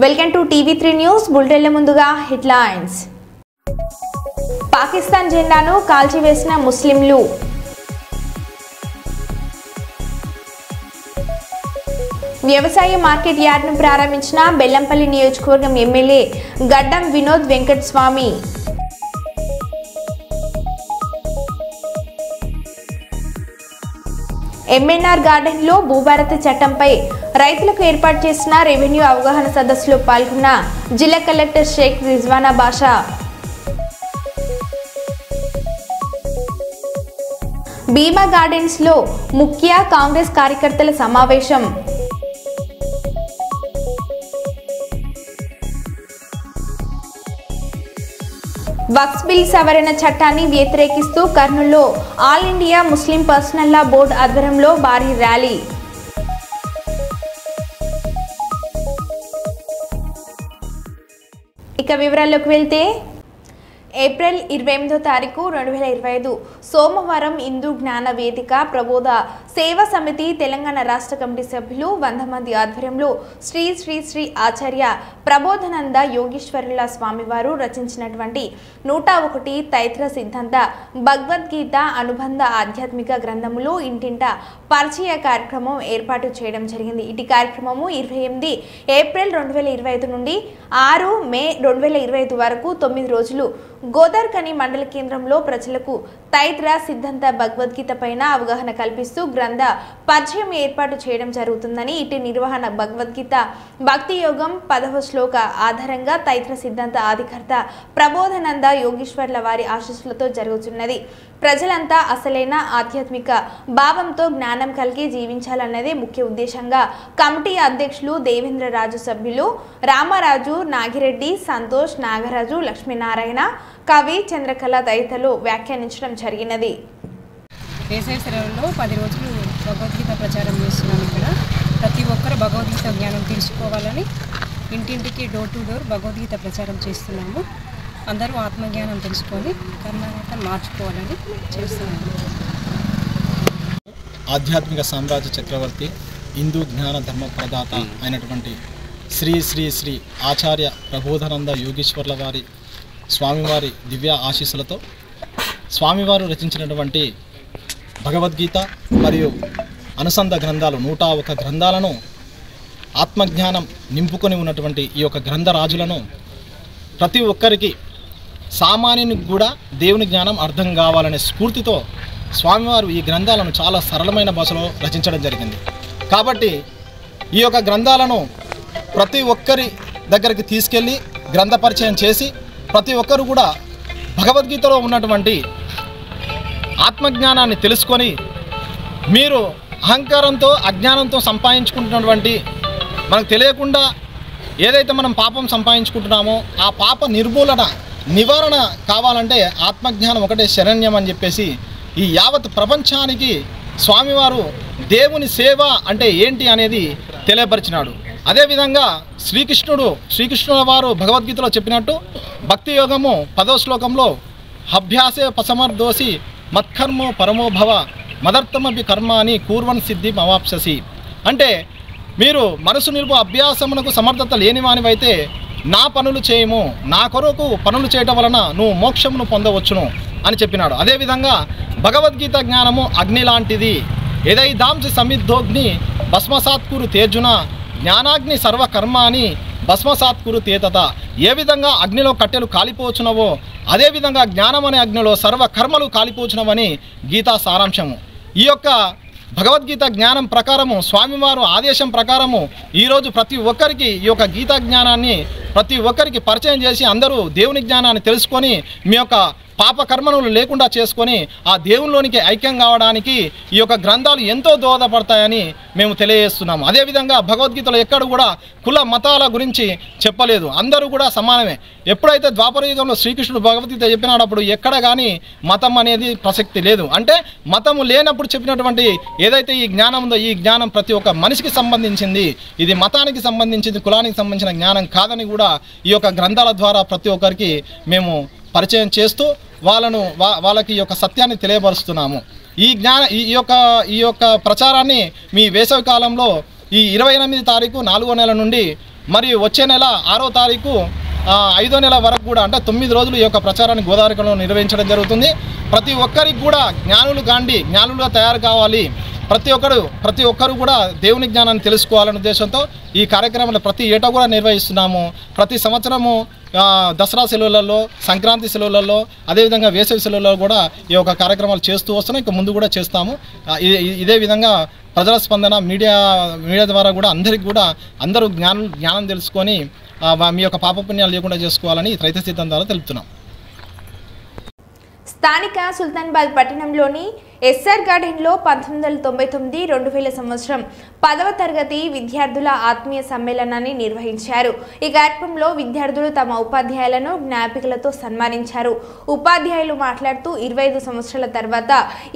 Welcome to టీవీ3 news బులెటిన్ల ముందుగా headlines. Pakistan జెండాను కాల్చివేసిన ముస్లింలు. వ్యవసాయ మార్కెట్ యార్డ్ను ప్రారంభించిన బెల్లంపల్లి నియోజకవర్గం ఎమ్మెల్యే గడ్డం వినోద్ వెంకటస్వామి. ఎంఎన్ఆర్ గార్డెన్లో భూభారతి చట్టంపై రైతులకు ఏర్పాటు చేసిన రెవెన్యూ అవగాహన సదస్సులో పాల్గొన్న జిల్లా కలెక్టర్ షేక్ రిజ్వానా బాషా. భీమా గార్డెన్స్లో ముఖ్య కాంగ్రెస్ కార్యకర్తల సమావేశం. వక్ఫ్ బిల్ సవరణ చట్టాన్ని వ్యతిరేకిస్తూ కర్నూలులో ఆల్ ఇండియా ముస్లిం పర్సనల్ లా బోర్డు ఆధ్వర్యంలో భారీ ర్యాలీ. ఇక వివరాల్లోకి వెళ్తే ఏప్రిల్ 28వ తారీఖు 2025 సోమవారం హిందూ జ్ఞాన వేదిక ప్రబోధ సేవా సమితి తెలంగాణ రాష్ట్ర కమిటీ సభ్యులు 100 మంది ఆధ్వర్యంలో శ్రీ శ్రీ శ్రీ ఆచార్య ప్రబోధనంద యోగీశ్వరుల స్వామివారు రచించినటువంటి 101 తైత్ర సిద్ధాంత భగవద్గీత అనుబంధ ఆధ్యాత్మిక గ్రంథములు ఇంటింట పరిచయ కార్యక్రమం ఏర్పాటు చేయడం జరిగింది. ఇటు కార్యక్రమము 28 ఏప్రిల్ 2025 నుండి 6 మే 2025 వరకు 9 రోజులు గోదార్కని మండల కేంద్రంలో ప్రజలకు తైత్ర సిద్ధాంత భగవద్గీత పైన అవగాహన కల్పిస్తూ గ్రంథ పరిచయం ఏర్పాటు చేయడం జరుగుతుందని ఇటు నిర్వహణ భగవద్గీత భక్తి యోగం 10వ శ్లోక ఆధారంగా తైత్ర సిద్ధాంత ఆదికర్త ప్రబోధనంద యోగీశ్వర్ల వారి ఆశీస్సులతో జరుగుతున్నది. ప్రజలంతా అసలైన ఆధ్యాత్మిక భావంతో జ్ఞానం కలిగి జీవించాలన్నదే ముఖ్య ఉద్దేశంగా కమిటీ అధ్యక్షులు దేవేంద్రరాజు, సభ్యులు రామరాజు, నాగిరెడ్డి, సంతోష్, నాగరాజు, లక్ష్మీనారాయణ, కవి, చంద్రకళ తదితరులు వ్యాఖ్యానించడం జరిగినది. వేసవి సెలవుల్లో 10 రోజులు భగవద్గీత ప్రచారం చేస్తున్నాం. ఇక్కడ ప్రతి ఒక్కరు భగవద్గీత జ్ఞానం తెలుసుకోవాలని ఇంటింటికి డోర్ టు డోర్ భగవద్గీత ప్రచారం చేస్తున్నాము. అందరూ ఆత్మజ్ఞానం తెలుసుకొని కర్ణాటక మార్చుకోవాలని చేస్తున్నాము. ఆధ్యాత్మిక సామ్రాజ్య చక్రవర్తి, హిందూ జ్ఞాన ధర్మ ప్రదాత అయినటువంటి శ్రీ శ్రీ శ్రీ ఆచార్య ప్రబోధనంద యోగీశ్వర్ల వారి స్వామివారి దివ్య ఆశీస్సులతో స్వామివారు రచించినటువంటి భగవద్గీత మరియు అనుసంధ గ్రంథాలు 101 గ్రంథాలను ఆత్మజ్ఞానం నింపుకొని ఉన్నటువంటి ఈ యొక్క గ్రంథరాజులను ప్రతి ఒక్కరికి సామాన్యునికి కూడా దేవుని జ్ఞానం అర్థం కావాలనే స్ఫూర్తితో స్వామివారు ఈ గ్రంథాలను చాలా సరళమైన భాషలో రచించడం జరిగింది. కాబట్టి ఈ యొక్క గ్రంథాలను ప్రతి ఒక్కరి దగ్గరికి తీసుకెళ్ళి గ్రంథ పరిచయం చేసి ప్రతి ఒక్కరు కూడా భగవద్గీతలో ఉన్నటువంటి ఆత్మజ్ఞానాన్ని తెలుసుకొని మీరు అహంకారంతో అజ్ఞానంతో సంపాదించుకుంటున్నటువంటి మనకు తెలియకుండా ఏదైతే మనం పాపం సంపాదించుకుంటున్నామో ఆ పాప నివారణ కావాలంటే ఆత్మజ్ఞానం ఒకటే శరణ్యం అని చెప్పేసి ఈ యావత్ ప్రపంచానికి స్వామివారు దేవుని సేవ అంటే ఏంటి అనేది తెలియపరిచినాడు. అదేవిధంగా శ్రీకృష్ణుల వారు భగవద్గీతలో చెప్పినట్టు భక్తి యోగము 10వ శ్లోకంలో అభ్యాసే పసమర్దోసి మత్కర్మో పరమోభవ మదర్థమపి కర్మాని కూర్వన్ సిద్ధి అవాప్ససి. అంటే మీరు మనసు నిలుపు అభ్యాసమునకు సమర్థత లేనివానివైతే నా పనులు చేయము, నా కొరకు పనులు చేయటం వలన నువ్వు మోక్షమును పొందవచ్చును అని చెప్పినాడు. అదేవిధంగా భగవద్గీత జ్ఞానము అగ్ని లాంటిది. ఏదైదాంసి సమిద్ధోగ్ని భస్మసాత్కురు తేజున జ్ఞానాగ్ని సర్వకర్మాని భస్మసాత్కురు తేతత. ఏ విధంగా అగ్నిలో కట్టెలు కాలిపోచునవో అదేవిధంగా జ్ఞానం అనే అగ్నిలో సర్వకర్మలు కాలిపోచునవని గీతా సారాంశము. ఈ యొక్క భగవద్గీత జ్ఞానం ప్రకారము స్వామివారు ఆదేశం ప్రకారము ఈరోజు ప్రతి ఒక్కరికి ఈ యొక్క గీతా జ్ఞానాన్ని ప్రతి ఒక్కరికి పరిచయం చేసి అందరూ దేవుని జ్ఞానాన్ని తెలుసుకొని మీ యొక్క పాపకర్మలు లేకుండా చేసుకొని ఆ దేవునిలోనికి ఐక్యం కావడానికి ఈ యొక్క గ్రంథాలు ఎంతో దోహదపడతాయని మేము తెలియజేస్తున్నాము. అదేవిధంగా భగవద్గీతలో ఎక్కడ కూడా కుల మతాల గురించి చెప్పలేదు, అందరూ కూడా సమానమే. ఎప్పుడైతే ద్వాపర యుగంలో శ్రీకృష్ణుడు భగవద్గీత చెప్పినప్పుడు ఎక్కడ కానీ మతం అనేది ప్రసక్తి లేదు. అంటే మతము లేనప్పుడు చెప్పినటువంటి ఏదైతే ఈ జ్ఞానం ఉందో ఈ జ్ఞానం ప్రతి ఒక్క మనిషికి సంబంధించింది, ఇది మతానికి సంబంధించింది, కులానికి సంబంధించిన జ్ఞానం కాదని కూడా ఈ యొక్క గ్రంథాల ద్వారా ప్రతి ఒక్కరికి మేము పరిచయం చేస్తూ వాళ్ళకి ఈ యొక్క సత్యాన్ని తెలియపరుస్తున్నాము. ఈ యొక్క ప్రచారాన్ని మీ వేసవి కాలంలో ఈ 28 తారీఖు 4వ నెల నుండి మరి వచ్చే నెల 6వ తారీఖు 5వ నెల వరకు కూడా అంటే 9 రోజులు ఈ యొక్క ప్రచారాన్ని గోదావరిలో నిర్వహించడం జరుగుతుంది. ప్రతి ఒక్కరికి కూడా జ్ఞానులుగా తయారు కావాలి, ప్రతి ఒక్కరు కూడా దేవుని జ్ఞానాన్ని తెలుసుకోవాలనే ఉద్దేశంతో ఈ కార్యక్రమాన్ని ప్రతి ఏటా కూడా నిర్వహిస్తున్నాము. ప్రతి సంవత్సరము దసరా సెలవులలో, సంక్రాంతి సెలవులలో, అదేవిధంగా వేసవి సెలవులలో కూడా ఈ యొక్క కార్యక్రమాలు చేస్తూ వస్తున్నాం. ఇంకా ముందు కూడా చేస్తాము. ఇదే విధంగా ప్రజల స్పందన మీడియా ద్వారా కూడా అందరూ జ్ఞానం తెలుసుకొని మీ యొక్క పాపపుణ్యాలు లేకుండా చేసుకోవాలని రైతు సిద్ధం ద్వారా తెలుపుతున్నాం. స్థానిక సుల్తానాబాద్ పట్టణంలోని ఎస్ఆర్ గార్డెన్లో 1999-2000 సంవత్సరం 10వ తరగతి విద్యార్థుల ఆత్మీయ సమ్మేళనాన్ని నిర్వహించారు. ఈ కార్యక్రమంలో విద్యార్థులు తమ ఉపాధ్యాయులను జ్ఞాపికలతో సన్మానించారు. ఉపాధ్యాయులు మాట్లాడుతూ 25 సంవత్సరాల తర్వాత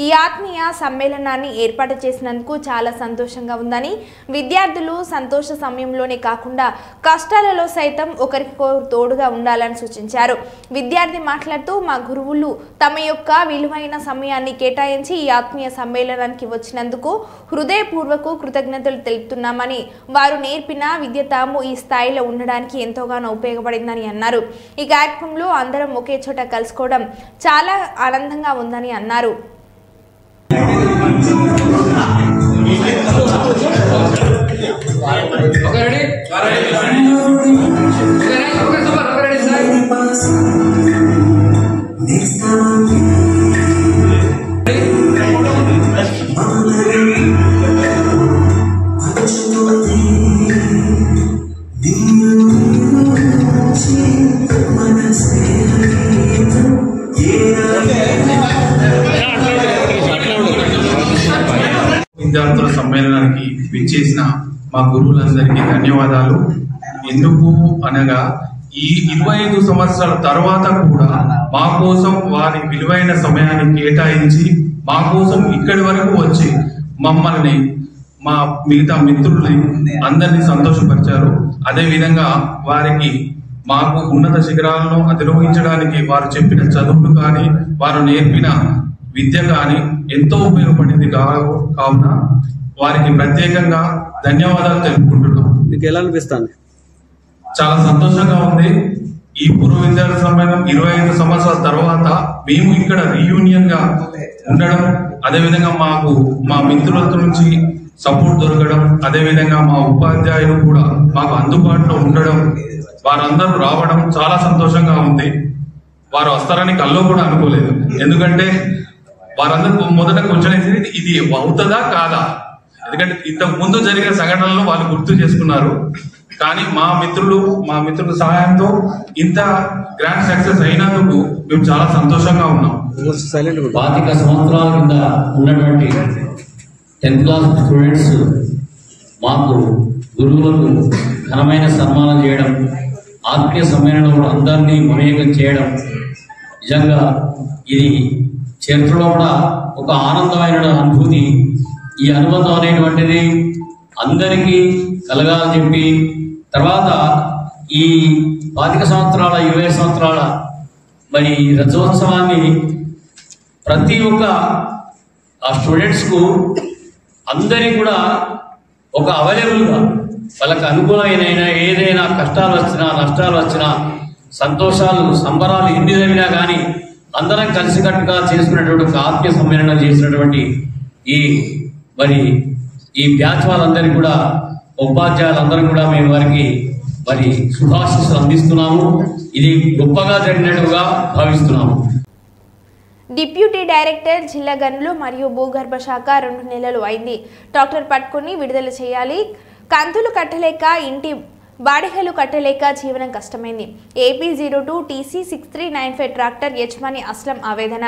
ఈ ఆత్మీయ సమ్మేళనాన్ని ఏర్పాటు చేసినందుకు చాలా సంతోషంగా ఉందని, విద్యార్థులు సంతోష సమయంలోనే కాకుండా కష్టాలలో సైతం ఒకరికొకరు తోడుగా ఉండాలని సూచించారు. విద్యార్థి మాట్లాడుతూ మా గురువులు తమ యొక్క విలువైన సమయాన్ని కేటాయించి ఈ ఆత్మీయ సమ్మేళనానికి వచ్చినందుకు హృదయపూర్వక కృతజ్ఞతలు తెలుపుతున్నామని, వారు నేర్పిన విద్య తాము ఈ స్థాయిలో ఉండడానికి ఎంతోగానో ఉపయోగపడిందని అన్నారు. ఈ కార్యక్రమంలో అందరం ఒకే చోట కలుసుకోవడం చాలా ఆనందంగా ఉందని అన్నారు. విద్యార్థుల సమ్మేళనానికి విచ్చేసిన మా గురువులందరికీ ధన్యవాదాలు. ఎందుకు అనగా ఈ 25 సంవత్సరాల తర్వాత కూడా మా కోసం వారి విలువైన సమయాన్ని కేటాయించి మా కోసం ఇక్కడి వరకు వచ్చి మమ్మల్ని మా మిగతా మిత్రుల్ని అందరినీ సంతోషపరిచారు. అదేవిధంగా వారికి మాకు ఉన్నత శిఖరాలను అధిరోహించడానికి వారు చెప్పిన చదువులు కానీ వారు నేర్పిన విద్య కానీ ఎంతో ఉపయోగపడింది కావున వారికి ప్రత్యేకంగా ధన్యవాదాలు తెలుపుకుంటున్నాం. మీకు ఎలా అనిపిస్తుంది? చాలా సంతోషంగా ఉంది. ఈ పూర్వ విద్యార్థి సమ్మేళనం 25 సంవత్సరాల తర్వాత మేము ఇక్కడ రీయూనియన్ గా ఉండడం, అదేవిధంగా మా మిత్రుల నుంచి సపోర్ట్ దొరకడం, అదేవిధంగా మా ఉపాధ్యాయులు కూడా మాకు అందుబాటులో ఉండడం, వారందరూ రావడం చాలా సంతోషంగా ఉంది. వారు వస్తారని కల్లో కూడా అనుకోలేదు. ఎందుకంటే వారందరూ మొదట కొంచెం ఇది అవుతుందా కాదా, ఎందుకంటే ఇంతకు ముందు జరిగిన సంఘటనలను వాళ్ళు గుర్తు చేసుకున్నారు. కానీ మా మిత్రుల సహాయంతో ఇంత గ్రాండ్ సక్సెస్ అయినందుకు మేము చాలా సంతోషంగా ఉన్నాం. 25 సంవత్సరాల కింద ఉన్నటువంటి 10th క్లాస్ స్టూడెంట్స్ మాకు గురువులకు ఘనమైన సన్మానం చేయడం, ఆత్మీయ సమ్మేళనంలో అందరినీ మమేకం చేయడం నిజంగా ఇది చరిత్రలో కూడా ఒక ఆనందమైన అనుభూతి. ఈ అనుబంధం అనేటువంటిది అందరికీ కలగాలని చెప్పి తర్వాత ఈ 25 సంవత్సరాల 20 సంవత్సరాల మరి రజోత్సవాన్ని ప్రతి ఒక్క ఆ స్టూడెంట్స్కు అందరికీ కూడా ఒక అవైలబుల్గా వాళ్ళకి అనుకూలమైన ఏదైనా కష్టాలు వచ్చినా నష్టాలు వచ్చినా సంతోషాలు సంబరాలు ఎన్ని జరిగినా కానీ అందరం కలిసికట్టుగా చేసుకునేటువంటి ఒక ఆత్మీయ సమ్మేళనం చేసినటువంటి ఈ బ్యాచ్ వాళ్ళందరికీ కూడా ఉపాధ్యాయులందరూ కూడా మేము వారికి మరి శుభాశీస్సులు అందిస్తున్నాము. ఇది గొప్పగా జరిగినట్టుగా భావిస్తున్నాము. డిప్యూటీ డైరెక్టర్ జిల్లా గనులు మరియు భూగర్భ శాఖ 2 నెలలు అయింది. ట్రాక్టర్ పట్టుకుని విడుదల చేయాలి. కంతులు కట్టలేక ఇంటి బాడిగలు కట్టలేక జీవనం కష్టమైంది. AP02 TC 6395 ట్రాక్టర్ యజమాని అస్లం ఆవేదన.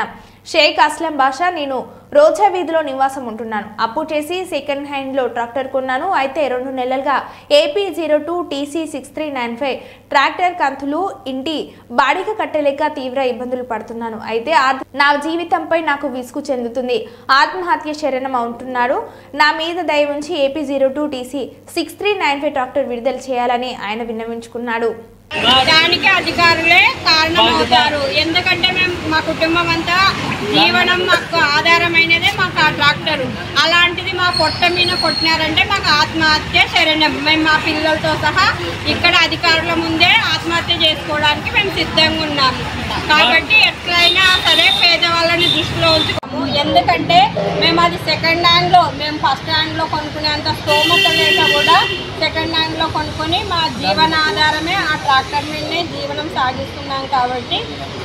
షేక్ అస్లం బాషా, నేను రోజా వీధిలో నివాసం ఉంటున్నాను. అప్పు చేసి సెకండ్ హ్యాండ్లో ట్రాక్టర్ కొన్నాను. అయితే 2 నెలలుగా AP02 TC 6395 ట్రాక్టర్ కంతులు ఇంటి బాడిగ కట్టలేక తీవ్ర ఇబ్బందులు పడుతున్నాను. అయితే నా జీవితంపై నాకు విసుగు చెందుతుంది. ఆత్మహత్య శరణం ఉంటున్నాడు. నా మీద దయ ఉంచి AP02 TC 6395 ట్రాక్టర్ విడుదల చేయాలని ఆయన విన్నవించుకున్నాడు. దానికి అధికారులే కారణమవుతారు. ఎందుకంటే మేము మా కుటుంబం అంతా జీవనం మాకు ఆధారమైనదే మాకు ఆ ట్రాక్టరు. అలాంటిది మా పొట్ట మీద కొట్టినారంటే మాకు ఆత్మహత్య శరణ్యం. మేము మా పిల్లలతో సహా ఇక్కడ అధికారుల ముందే ఆత్మహత్య చేసుకోవడానికి మేము సిద్ధంగా ఉన్నాము. కాబట్టి ఎట్లయినా సరే పేదవాళ్ళని దృష్టిలో ఉంచుకోము. ఎందుకంటే మేము అది సెకండ్ హ్యాండ్లో, మేము ఫస్ట్ హ్యాండ్లో కొనుక్కునేంత స్తోమత లేక కూడా సెకండ్ హ్యాండ్లో కొనుక్కొని మా జీవనాధారమే ఆ ట్రాక్టర్ మీదనే జీవనం సాగిస్తున్నాం. కాబట్టి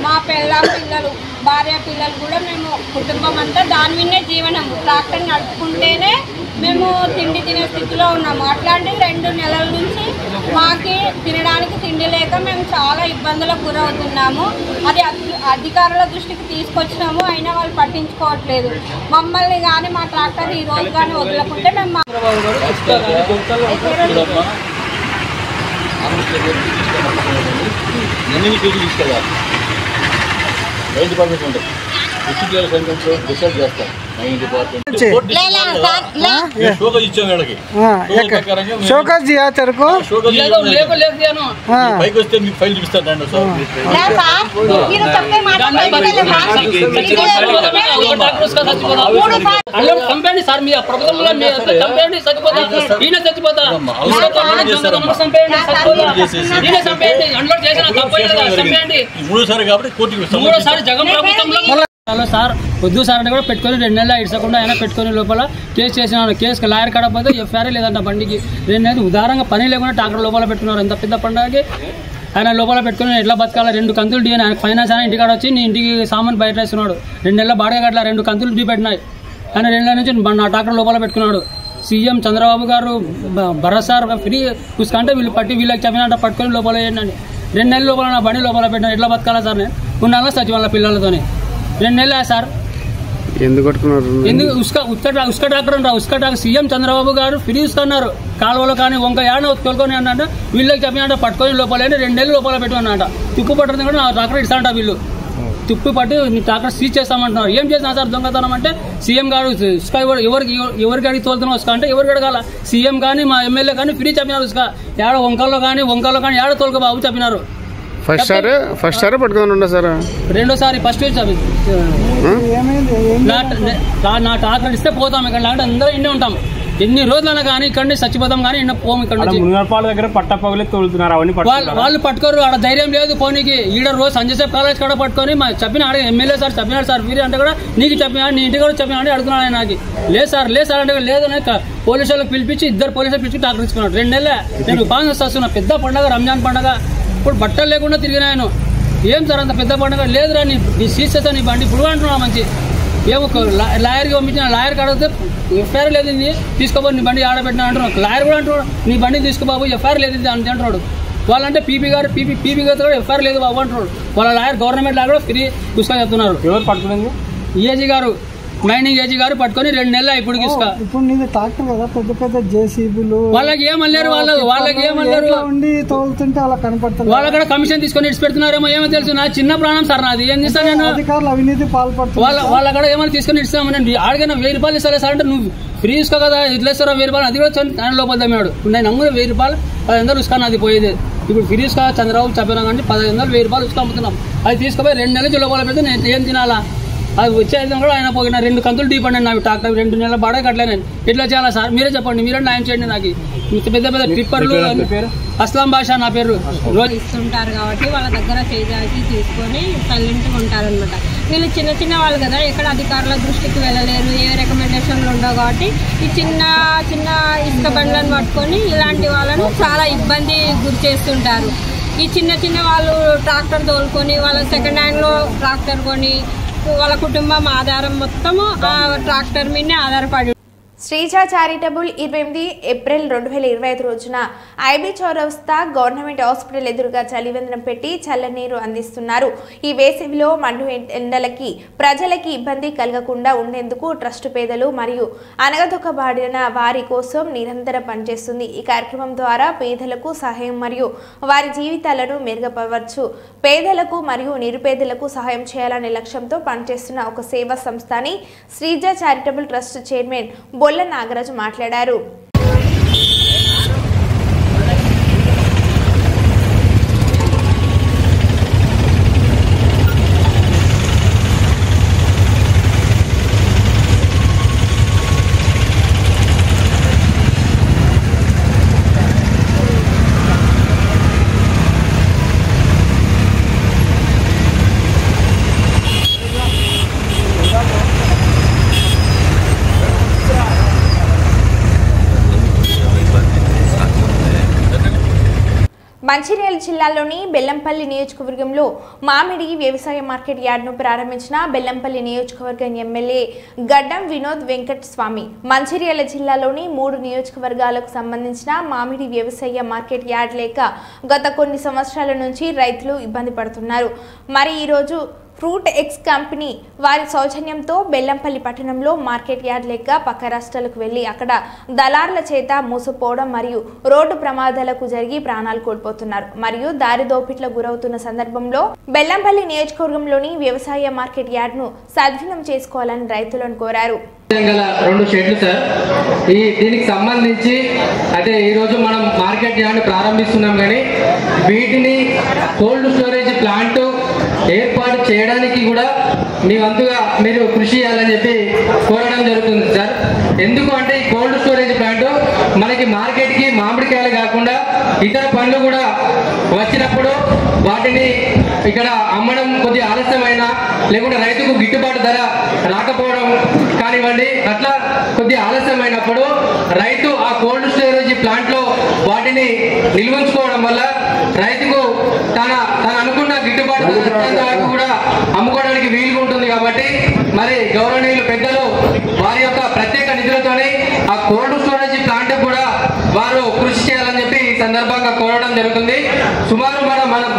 మా పిల్లలు భార్య పిల్లలు కూడా మేము కుటుంబం అంతా దాని మీదనే జీవనం. ట్రాక్టర్ నడుపుకుంటేనే మేము తిండి తినే స్థితిలో ఉన్నాము. అట్లాంటిది 2 నెలల నుంచి మాకి తినడానికి తిండి లేక మేము చాలా ఇబ్బందులకు గురవుతున్నాము. అది అధికారుల దృష్టికి తీసుకొచ్చినాము, అయినా వాళ్ళు పట్టించుకోవట్లేదు. మమ్మల్ని కానీ మా ట్రాక్టర్ ఈ రోజు కానీ వదలకుంటే మేము शोकस दिया तेरे को పైకి వస్తే మీకు ఫైల్ చూపిస్తాను. చంపండి సార్, మీ ప్రభుత్వంలో చంపండి చచ్చిపోతా, ఈయన చచ్చిపోతా, చంపండి అన్లోడ్ చేసిన చంపండి. మూడోసారి కాబట్టి కోర్టుకి మూడోసారి జగన్ ప్రభుత్వంలో సార్ వద్దు సార్ అంటే కూడా పెట్టుకొని 2 నెలలు ఇడ్చకుండా ఆయన పెట్టుకొని లోపల కేసు చేసినాను. కేసుకి లాయర్ కాడపోతే ఎఫ్ఐఆర్ లేదంట. బండికి 2 నెలలు ఉదారంగా పని లేకుండా ట్రాక్టర్ లోపల పెట్టుకున్నారు. ఎంత పెద్ద పండుగకి ఆయన లోపల పెట్టుకుని ఎట్లా బతకాలా? 2 కంతులు డీ ఆయన ఫైనాన్స్ ఆయన ఇంటికాడ వచ్చి నీ ఇంటికి సామాన్ బయట వేస్తున్నాడు. 2 నెలల బాడగా కట్లా 2 కంతులు డీ పెట్టినాయి. ఆయన 2 నెలల నుంచి నా ట్రాక్టర్ లోపల పెట్టుకున్నాడు. సీఎం చంద్రబాబు గారు భరత్ సార్ ఫ్రీ చూసుకుంటే వీళ్ళు పట్టి వీళ్ళకి చెప్పినట్ట పట్టుకొని లోపల వేయండి. 2 నెలల లోపల నా బండి లోపల పెట్టినా ఎట్లా బతకాలా సార్? నేను ఉన్నాను సచివాలయ పిల్లలతోనే 2 నెలలే సార్. ఎందుకు ఉస్కా ట్రాక్టర్ అంటారు. ఉస్కా ట్రాక్టర్ సీఎం చంద్రబాబు గారు ఫ్రీ చూసుకున్నారు. కాలువలో కానీ వంక యాడ తోలుకొని అన్నట్టు వీళ్ళకి చెప్పినట్ట పట్టుకొని లోపల 2 నెలలు లోపల పెట్టుకున్నట. తుప్పు పట్టుతుంది కూడా నా ట్రాక్టర్ ఇస్తానంట. వీళ్ళు తుప్పు పట్టి నీ ట్రాక్టర్ సీజ్ చేస్తామంటున్నారు. ఏం చేసినా సార్ దొంగతనం అంటే సీఎం గారు ఉస్కా ఎవరికి అడిగి తోలుతున్నాం ఉస్కా అంటే ఎవరికి అడగాల? సీఎం కానీ మా ఎమ్మెల్యే కానీ ఫ్రీ చెప్పినారు. ఉస్కా ఏడ వంకల్లో కానీ ఏడ తోలుక బాబు చెప్పినారు. ఫస్ట్ సార్ పట్టుకొని సార్ రెండోసారి ఫస్ట్ నా ట్రాక్టర్ ఇస్తే పోతాం. ఇక్కడ అంటే అందరూ ఇండే ఉంటాం. ఎన్ని రోజులైనా కానీ ఇక్కడ చచ్చిపోతాం కానీ ఎన్న పోము. ఇక్కడ దగ్గర పట్టపగలే తోలుతున్నారు. అవన్నీ వాళ్ళు పట్టుకోరు. ఆడ ధైర్యం లేదు పోనీకి. ఈడ రోజు సంజయ్ సేపు కాలేజ్ కాడ పట్టుకొని చెప్పిన ఎమ్మెల్యే సార్ చెప్పినాడు సార్ వీరి అంటే కూడా నీకు చెప్పినా నీ ఇంటికి కూడా చెప్పినా అని అడుగుతున్నాడు. నాకు లేదు సార్ అంటే లేదు. పోలీసు వాళ్ళకి పిలిపించి 2 పోలీసులు పిలిచి ట్రాక్టర్ ఇచ్చుకున్నాడు. 2 నెలలే నేను బాగా వస్తున్నా. పెద్ద పండుగ రంజాన్ పండుగ. ఇప్పుడు బట్టలు లేకుండా తిరిగినాయను. ఏం సార్ అంత పెద్ద పండుగ లేదురా నీ సీజ్ చేస్తా నీ బండి ఇప్పుడు అంటున్నా. మంచి ఏమో లాయర్కి పంపించిన లాయర్కి అడిగితే ఎఫ్ఐఆర్ లేదు తీసుకోబోదు నీ బండి ఆడబెట్టినా అంటున్నాడు. లాయర్ కూడా అంటున్నాడు నీ బండి తీసుకోబాబు ఎఫ్ఐఆర్ లేదు అంటున్నాడు. వాళ్ళంటే పీపీ గారితో కూడా ఎఫ్ఐఆర్ లేదు బాబు అంటున్నాడు. వాళ్ళ లాయర్ గవర్నమెంట్ లాయర్ కూడా ఫ్రీ చూసుకొని చెప్తున్నారు. ఎవరు పట్టుకునేది? ఏజీ గారు మైనింగ్ ఏజీ గారు పట్టుకొని 2 నెలలు ఇప్పుడు ఇప్పుడు నీది ట్రాక్టర్ కదా పెద్ద జేసీబీలు వాళ్ళకి ఏమన్నారు వాళ్ళకి ఏమన్నారు తోలుతుంటే అలా కనపడుతుంది. వాళ్ళ కూడా కమిషన్ తీసుకొని ఇచ్చి పెడుతున్నారేమో ఏమో తెలుసు. నా చిన్న ప్రాణం సార్ నాది. ఏం చేస్తాను నేను? అధికారులు అవినీతి పాల్పడుతున్నారు. వాళ్ళ కూడా ఏమైనా తీసుకొని ఇస్తాము. నేను అడిగిన 1000 రూపాయలు ఇస్తారా సార్ అంటే నువ్వు ఫ్రీ ఇసుకో కదా ఇట్లా ఇస్తారా 1000 రూపాయలు. అది కూడా ఆయన లోపల దమ్మాడు. నేను అమ్మున 1000 రూపాయలు 1500 ఇసుకొని అది పోయేది. ఇప్పుడు ఫ్రీ ఇసుకో చంద్రబాబు చెప్పినా కానీ 1500 1000 రూపాయలు ఇసుక అమ్ముతున్నాం. అది తీసుకుపోయి 2 నెలల నుంచి లోపల పెడితే నేను ఏం తినాలా? అది వచ్చేది కూడా ఆయన పోయిన 2 కంతులు డీపండి నాకు ట్రాక్టర్ 2 నెలల బాడే కట్టలేను. ఎట్లా చేయాలా సార్? మీరే చెప్పండి. మీరే న్యాయం చేయండి. నాకు పెద్ద ట్రిప్పర్లు అస్లాం బాషా నా పేరు రోజు ఇస్తుంటారు కాబట్టి వాళ్ళ దగ్గర చేసి తీసుకొని సైలెంట్గా ఉంటారనమాట. వీళ్ళు చిన్న వాళ్ళు కదా, ఎక్కడ అధికారుల దృష్టికి వెళ్ళలేరు, ఏ రికమెండేషన్లు ఉండవు. కాబట్టి ఈ చిన్న ఇసుక బండ్లను పట్టుకొని ఇలాంటి వాళ్ళను చాలా ఇబ్బంది గురి చేస్తుంటారు. ఈ చిన్న వాళ్ళు ట్రాక్టర్ తోలుకొని వాళ్ళ సెకండ్ హ్యాండ్లో ట్రాక్టర్ కొని వాళ్ళ కుటుంబం ఆధారం మొత్తము ఆ ట్రాక్టర్ మీదనే ఆధారపడి. శ్రీజ చారిటబుల్ 28 ఏప్రిల్ 2025 రోజున ఐబీ చౌరస్తా గవర్నమెంట్ హాస్పిటల్ ఎదురుగా చలివందనం పెట్టి చల్లనీరు అందిస్తున్నారు. ఈ వేసవిలో మండు ఎండలకి ప్రజలకి ఇబ్బంది కలగకుండా ఉండేందుకు ట్రస్ట్ పేదలు మరియు అనగదొక్కబడిన వారి కోసం నిరంతరం పనిచేస్తుంది. ఈ కార్యక్రమం ద్వారా పేదలకు సహాయం మరియు వారి జీవితాలను మెరుగుపరచవచ్చు. పేదలకు మరియు నిరుపేదలకు సహాయం చేయాలనే లక్ష్యంతో పనిచేస్తున్న ఒక సేవా సంస్థ అని Sreeja charitable trust chairman Bolla Nagaraju మాట్లాడారు. మంచిర్యాల జిల్లాలోని బెల్లంపల్లి నియోజకవర్గంలో మామిడి వ్యవసాయ మార్కెట్ యార్డ్ను ప్రారంభించిన బెల్లంపల్లి నియోజకవర్గం ఎమ్మెల్యే గడ్డం వినోద్ వెంకట స్వామి. మంచిర్యాల జిల్లాలోని 3 నియోజకవర్గాలకు సంబంధించిన మామిడి వ్యవసాయ మార్కెట్ యార్డ్ లేక గత కొన్ని సంవత్సరాల నుంచి రైతులు ఇబ్బంది పడుతున్నారు. మరి ఈరోజు ఫ్రూట్ ఎక్స్ కంపెనీ వారి సౌజన్యంతో బెల్లంపల్లి పట్టణంలో మార్కెట్ యార్డ్ లేక పక్క రాష్ట్రాలకు వెళ్లి అక్కడ దళారుల చేత మోసపోవడం మరియు రోడ్డు ప్రమాదాలకు జరిగి ప్రాణాలు కోల్పోతున్నారు మరియు దారి దోపిట్లకు గురవుతున్న సందర్భంలో బెల్లంపల్లి నియోజకవర్గంలోని వ్యవసాయ మార్కెట్ యార్డ్ను సద్వినియోగం చేసుకోవాలని రైతులను కోరారు. 2 షెడ్లు సార్. దీనికి సంబంధించి అయితే ఈరోజు మనం మార్కెట్ యార్డ్ ప్రారంభిస్తున్నాం, కానీ వీటిని కోల్డ్ స్టోరేజ్ ప్లాంట్ ఏర్పాటు చేయడానికి కూడా మీ వంతుగా మీరు కృషి చేయాలని చెప్పి కోరడం జరుగుతుంది సార్. ఎందుకు అంటే ఈ కోల్డ్ స్టోరేజ్ ప్లాంట్ మనకి మార్కెట్కి మామిడికాయలు కాకుండా ఇతర పండ్లు కూడా వచ్చినప్పుడు వాటిని ఇక్కడ అమ్మడం కొద్దిగా ఆలస్యమైనా లేకుంటే రైతుకు గిట్టుబాటు ధర రాకపోవడం కానివ్వండి, అట్లా కొద్దిగా ఆలస్యమైనప్పుడు రైతు ఆ కోల్డ్ స్టోరేజ్ ప్లాంట్లో వాటిని నిల్వించుకోవడం వల్ల రైతుకు తన అనుకున్న గిట్టుబాటు ధరకు కూడా అమ్ముకోవడానికి వీలుగా ఉంటుంది. కాబట్టి మరి గౌరవనీయులు పెద్దలు వారి యొక్క ప్రత్యేక నిధులతోనే ఆ కోల్డ్ స్టోరేజ్ ప్లాంట్ కూడా వారు కృషి చేయాలని చెప్పి ఈ సందర్భంగా కోరడం జరుగుతుంది. సుమారు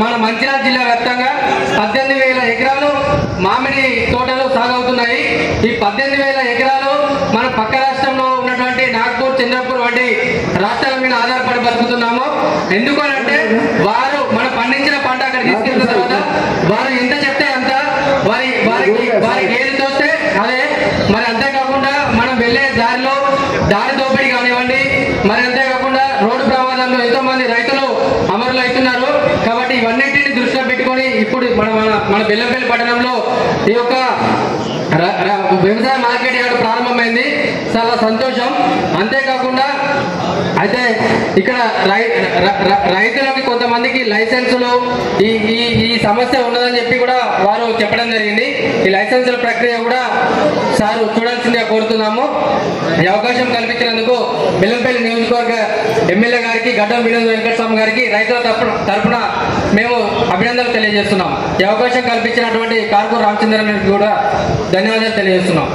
మన మంచిర్యాల జిల్లా వ్యాప్తంగా 18,000 ఎకరాలు మామిడి తోటలు సాగవుతున్నాయి. ఈ 18,000 ఎకరాలు మన పక్క రాష్ట్రంలో ఉన్నటువంటి నాగ్పూర్, చంద్రపూర్ వంటి రాష్ట్రాల మీద ఆధారపడి బతుకుతున్నాము. ఎందుకనంటే వారు మన పండించిన పంట అక్కడ తీసుకెళ్లిన తర్వాత వారు ఎంత చెప్తే అంత వారికి ఏది తోస్తే అదే. మరి అంతేకాకుండా మనం వెళ్ళే దారి దోపిడీ కానివ్వండి, మరి అంతేకాకుండా రోడ్డు ప్రమాదంలో ఎంతో మంది రైతులు అమరులు అవుతున్నారు. కాబట్టి ఇవన్నింటినీ దృష్టిలో పెట్టుకొని ఇప్పుడు మన బెల్లంపల్లి పట్టణంలో ఈ యొక్క వ్యవసాయ మార్కెట్ యార్డ్ ప్రారంభమైంది. చాలా సంతోషం. అంతేకాకుండా అయితే ఇక్కడ రైతులకి కొంతమందికి లైసెన్సులు ఈ సమస్య ఉన్నదని చెప్పి కూడా వారు చెప్పడం జరిగింది. ఈ లైసెన్సుల ప్రక్రియ కూడా సార్ చూడాల్సిందిగా కోరుతున్నాము. ఈ అవకాశం కల్పించినందుకు బెల్లంపల్లి నియోజకవర్గ ఎమ్మెల్యే గారికి గడ్డం వినోద్ వెంకటస్వామి గారికి రైతుల తరఫున మేము అభినందనలు తెలియజేస్తున్నాం. ఈ అవకాశం కల్పించినటువంటి కార్పూర్ రామచంద్రన్ కూడా ధన్యవాదాలు తెలియజేస్తున్నాం.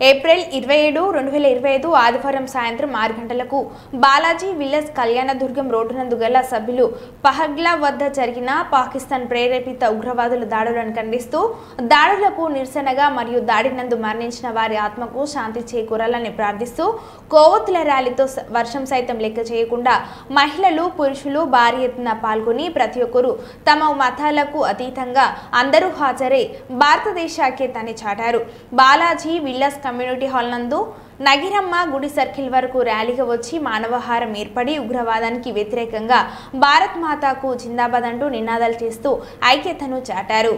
ఏప్రిల్ 27, 2025 ఆదివారం సాయంత్రం 6 గంటలకు బాలాజీ విలేజ్ కళ్యాణదుర్గం రోడ్డునందు గల సభ్యులు పహగ్లా వద్ద జరిగిన పాకిస్తాన్ ప్రేరేపిత ఉగ్రవాదుల దాడులను ఖండిస్తూ దాడులకు నిరసనగా మరియు దాడినందు మరణించిన వారి ఆత్మకు శాంతి చేకూరాలని ప్రార్థిస్తూ కోవత్తుల ర్యాలీతో వర్షం సైతం లెక్క చేయకుండా మహిళలు, పురుషులు భారీ ఎత్తున పాల్గొని ప్రతి ఒక్కరూ తమ మతాలకు అతీతంగా అందరూ హాజరై భారతదేశ ఐక్యతని చాటారు. బాలాజీ విల్లాస్ కమ్యూనిటీ హాల్ నందు నగిరమ్మ గుడి సర్కిల్ వరకు ర్యాలీగా వచ్చి మానవహారం ఏర్పడి ఉగ్రవాదానికి వ్యతిరేకంగా భారత్ మాతాకు జిందాబాద్ అంటూ నినాదాలు చేస్తూ ఐక్యతను చాటారు.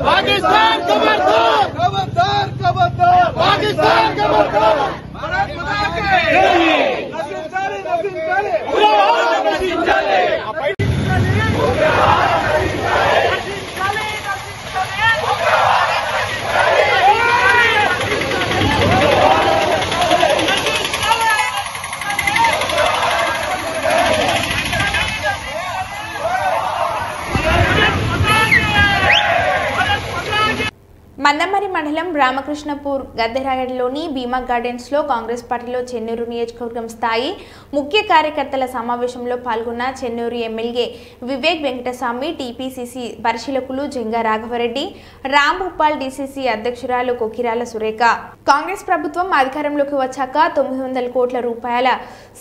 पाकिस्तान खबरदार खबरदार खबरदार पाकिस्तान खबरदार भारत माता के नसीम चले नसीम चले మందమరి మండలం రామకృష్ణపూర్ గద్దెరాగడిలోని భీమా గార్డెన్స్లో కాంగ్రెస్ పార్టీలో చెన్నూరు నియోజకవర్గం స్థాయి ముఖ్య కార్యకర్తల సమావేశంలో పాల్గొన్న చెన్నూరు ఎమ్మెల్యే వివేక్ వెంకటస్వామి, టీపీసీసీ పరిశీలకులు జంగా రాఘవరెడ్డి, రాంభూపాల్ డీసీసీ అధ్యక్షురాలు కొకిరాల సురేఖ. కాంగ్రెస్ ప్రభుత్వం అధికారంలోకి వచ్చాక 900 కోట్ల రూపాయల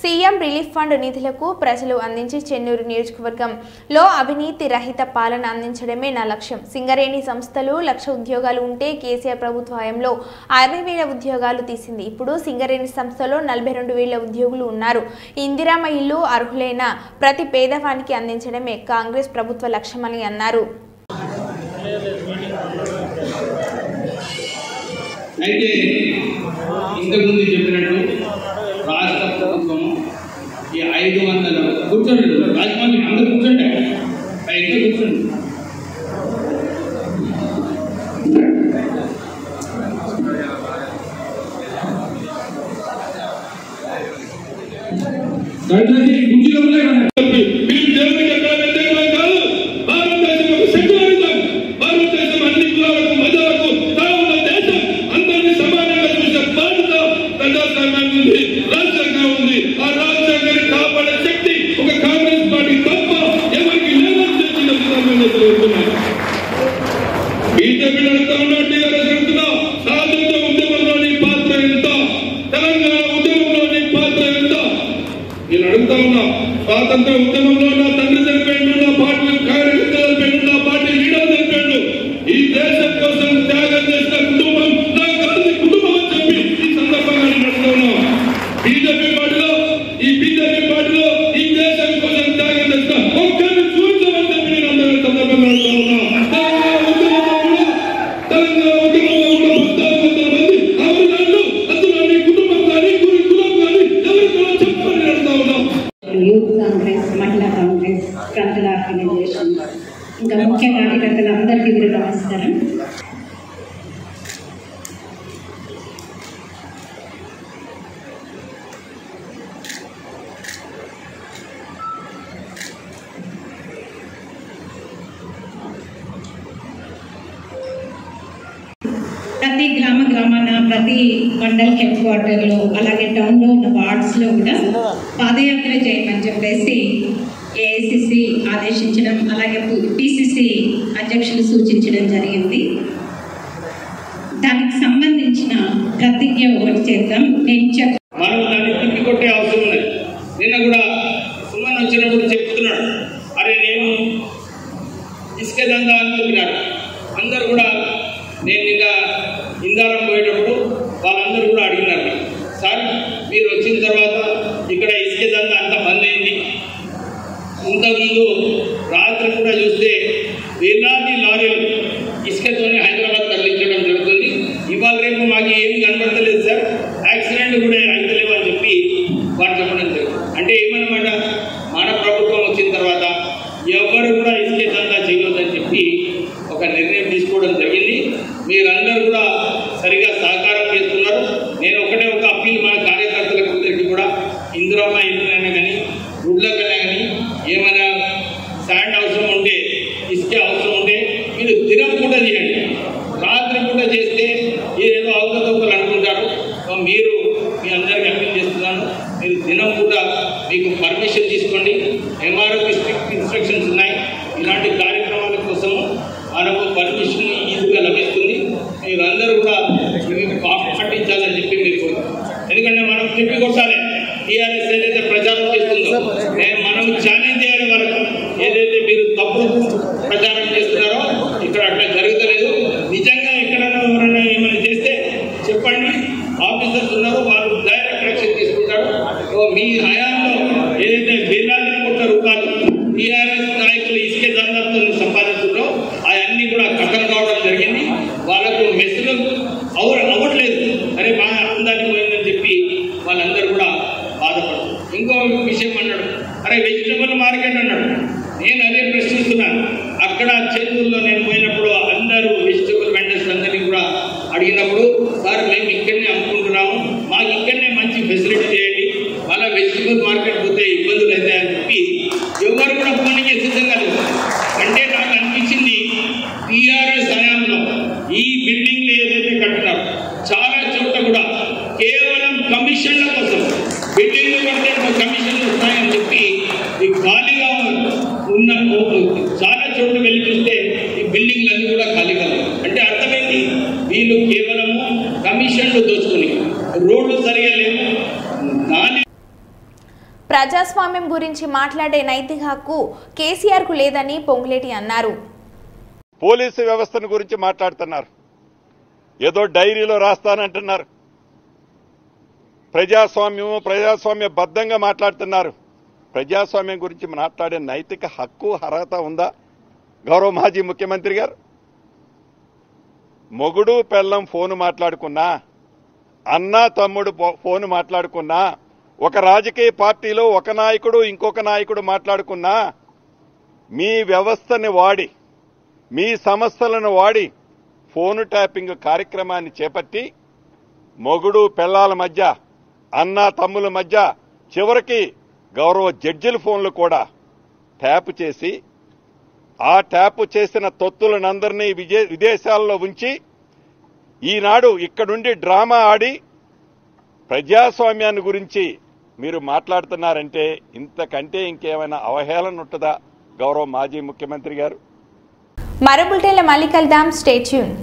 సీఎం రిలీఫ్ ఫండ్ నిధులకు ప్రజలు అందించి చెన్నూరు నియోజకవర్గంలో అవినీతి రహిత పాలన అందించడమే నా లక్ష్యం. సింగరేణి సంస్థలు 1,00,000 ఉద్యోగాలు ఉంటే కేసీఆర్ ప్రభుత్వ హయాంలో 60,000 ఉద్యోగాలు తీసింది. ఇప్పుడు సింగరేణి సంస్థలో 42,000 ఉద్యోగులు ఉన్నారు. ఇందిరామ ఇల్లు అర్హులైన ప్రతి పేదవానికి అందించడమే కాంగ్రెస్ ప్రభుత్వ లక్ష్యమని అన్నారు. అయితే ఇంతకుముందు చెప్పినట్టు రాష్ట్ర ప్రభుత్వము ఈ 500 కూర్చోండి రాజమండ్రి అందరూ కూర్చోండి అయితే కూర్చోండి కుర్చీలో ఉన్నాయి బీజేపీ నడుస్తా ఉన్నా టీఆర్ఎస్ నడుస్తున్నా స్వాతంత్ర ఉద్యమంలో నీ పాత్ర ఎంత తెలంగాణ ఉద్యమంలో నీ పాత్ర ఎంత నేను అడుగుతా ఉన్నా స్వాతంత్ర ఉద్యమంలో నా తండ్రి చనిపోయిండు నా పార్టీ కార్యకర్తలు చనిపోయిండు నా పార్టీ లీడర్ చనిపోయిండు ఈ దేశం కోసం త్యాగం చేసిన కుటుంబం నా గాంధీ కుటుంబం అని చెప్పి ఈ సందర్భంగా నేను అడుగుతా ఉన్నా బీజేపీ పార్టీలో ఈ దేశం కోసం త్యాగం చేసిన ఒక్కరిని చూపించమని చెప్పి నేను అందరి సందర్భంగా అడుగుతా ఉన్నా యూత్ కాంగ్రెస్ మహిళా కాంగ్రెస్ ప్రాంతీయ ఆర్గనైజేషన్ ఇంకా ముఖ్య కార్యకర్తలందరికీ కూడా నమస్కారం. ప్రతి గ్రామాన ప్రతి మండల్ హెడ్ క్వార్టర్లో అలాగే టౌన్లో ఉన్న వార్డ్స్లో కూడా పాదయాత్ర చేయమని చెప్పేసి ఏఐసిసి ఆదేశించడం అలాగే పిసిసి అధ్యక్షులు సూచించడం జరిగింది. దానికి సంబంధించిన ప్రతిజ్ఞ ఒకటి చేద్దాం. మనం దాన్ని తిప్పికొట్టే అవసరం ఉన్నది. నిన్న కూడా సుమన్ వచ్చినప్పుడు చెప్తున్నాడు, అరే నేను ఇసుక దందా అని చెప్పినాడు. అందరు కూడా నేను నిన్న ఇందారం పోయేటప్పుడు వాళ్ళందరూ కూడా అడిగినారు, సార్ మీరు వచ్చిన తర్వాత ఇక్కడ ఇసుక దందా అంతా బంద్ అయింది. ఇంతకుముందు రాత్రి కూడా చూస్తే వేలాది లారీలు ఇసుకతోనే హైదరాబాద్ తరలించడం జరుగుతుంది. ఇవాళ రేపు మాకు ఏమి కనబడతలేదు సార్, యాక్సిడెంట్ కూడా అయితలేవు అని చెప్పి వారు చెప్పడం జరుగుతుంది. అంటే ఏమన్నమాట, మన ప్రభుత్వం వచ్చిన తర్వాత ఎవరు కూడా ఇసుక దందా చేయొద్దని చెప్పి ఒక నిర్ణయం తీసుకోవడం జరిగింది. మీరందరూ కూడా సరిగా సహకారం చేస్తున్నారు. నేను ఒక అప్పీల్ మన కార్యకర్తలకు అందరికీ కూడా ఇందిరమ్మ ఇల్లులైనా కానీ గుడ్లకైనా కానీ ఏమైనా శాండ్ అవసరం ఉంటే ఇసుక అవసరం ఉంటే మీరు దినం కూడా చేయండి. రాత్రి కూడా చేస్తే ఏదో అవకతవకలు అనుకుంటారు. మీరు మీ అందరికీ అప్పీల్ చేస్తున్నాను, మీరు దినం కూడా మీకు పర్మిషన్ తీసుకోండి. ఎంఆర్ఓకి స్ట్రిక్ట్ ఇన్స్ట్రక్షన్స్ ఉన్నాయి. ఇలాంటి కార్యక్రమాల కోసము మనకు పర్మిషన్ ఈజీగా లభిస్తుంది. మీరు అందరూ కూడా పాటించాలని చెప్పి మీరు, ఎందుకంటే మనం తిప్పి కొట్టాలి. టీఆర్ఎస్ ఏదైతే ప్రచారం చేస్తుందో మనం ఛాలెంజ్ చేయాలి వాళ్ళకు. ఏదైతే మీరు తప్పుడు ప్రచారం చేస్తున్నారో ఇక్కడ అట్లా జరుగుతలేదు. నిజంగా ఎక్కడైనా ఎవరైనా ఏమైనా చేస్తే చెప్పండి, ఆఫీసర్స్ ఉన్నారు, వాళ్ళు డైరెక్ట్ యాక్షన్ తీసుకుంటారు. మీ హయాంలో ఏదైతే వేలాది కోట్ల రూపాయలు టీఆర్ఎస్ నాయకులు ఇసుక దందాలతో సంపాదిస్తున్నారో అవన్నీ కూడా కథం కావడం జరిగింది. వాళ్ళకు మెస్సులు అవ్వట్లేదు. అరే మా అందాన్ని పోయిందని చెప్పి వాళ్ళందరూ కూడా బాధపడతారు. ఇంకో విషయం అన్నాడు, అరే వెజిటబుల్ మార్కెట్ అన్నాడు. నేను అదే ప్రశ్నిస్తున్నాను. అక్కడ చేతుల్లో నేను పోయినప్పుడు అందరూ వెజిటబుల్ వెండర్స్ అందరినీ కూడా అడిగినప్పుడు, సార్ మేము ఇక్కడనే అమ్ముకుంటున్నాము, మాకు ఇక్కడనే మంచి ఫెసిలిటీ చేయండి, వాళ్ళ వెజిటబుల్ మార్కెట్ పోతే ఇబ్బందులు అవుతాయని చెప్పి ఎవరు కూడా పోనీకి సిద్ధంగా లేదు. అంటే నాకు అనిపించింది టీఆర్ఎస్ హయాంలో ఈ బిల్డింగ్లు ఏదైతే కట్టినారో చాలా చోట్ల కూడా కేవలం కమిషన్ల కోసం బిల్డింగ్లు కడితే కమిషన్లు వస్తాయని చెప్పి ఈ ఖాళీగా ఉన్న చాలా చోట్ల వెళ్ళి చూస్తే ఈ బిల్డింగ్లన్నీ కూడా ఖాళీగా ఉన్నాయి. అంటే అర్థమైంది, వీళ్ళు కేవలము కమిషన్లు దోచుకుని రోడ్లు సరిగా లేవు. ప్రజాస్వామ్యం గురించి మాట్లాడే నైతిక హక్కు కేసీఆర్కు లేదని పొంగులేటి అన్నారు. పోలీసు వ్యవస్థను గురించి మాట్లాడుతున్నారు, ఏదో డైరీలో రాస్తానంటున్నారు. ప్రజాస్వామ్య బద్ధంగా మాట్లాడుతున్నారు. ప్రజాస్వామ్యం గురించి మాట్లాడే నైతిక హక్కు అర్హత ఉందా గౌరవ మాజీ ముఖ్యమంత్రి గారు? మొగుడు పెళ్ళం ఫోను మాట్లాడుకున్నా అన్నా తమ్ముడు ఫోన్ మాట్లాడుకున్నా, ఒక రాజకీయ పార్టీలో ఒక నాయకుడు ఇంకొక నాయకుడు మాట్లాడుకున్నా, మీ వ్యవస్థని వాడి, మీ సమస్యలను వాడి ఫోను ట్యాపింగ్ కార్యక్రమాన్ని చేపట్టి మొగుడు పెళ్లాల మధ్య, అన్నా తమ్ముల మధ్య, చివరికి గౌరవ జడ్జిల ఫోన్లు కూడా ట్యాప్ చేసి ఆ ట్యాప్ చేసిన తొత్తులనందరినీ విదేశాల్లో ఉంచి ఈనాడు ఇక్కడుండి డ్రామా ఆడి ప్రజాస్వామ్యాన్ని గురించి మీరు మాట్లాడుతున్నారంటే ఇంతకంటే ఇంకేమైనా అవహేళన ఉంటుందా గౌరవ మాజీ ముఖ్యమంత్రి గారు? మరో బులెటిన్లో మళ్ళీ కలుద్దాం. Stay tune.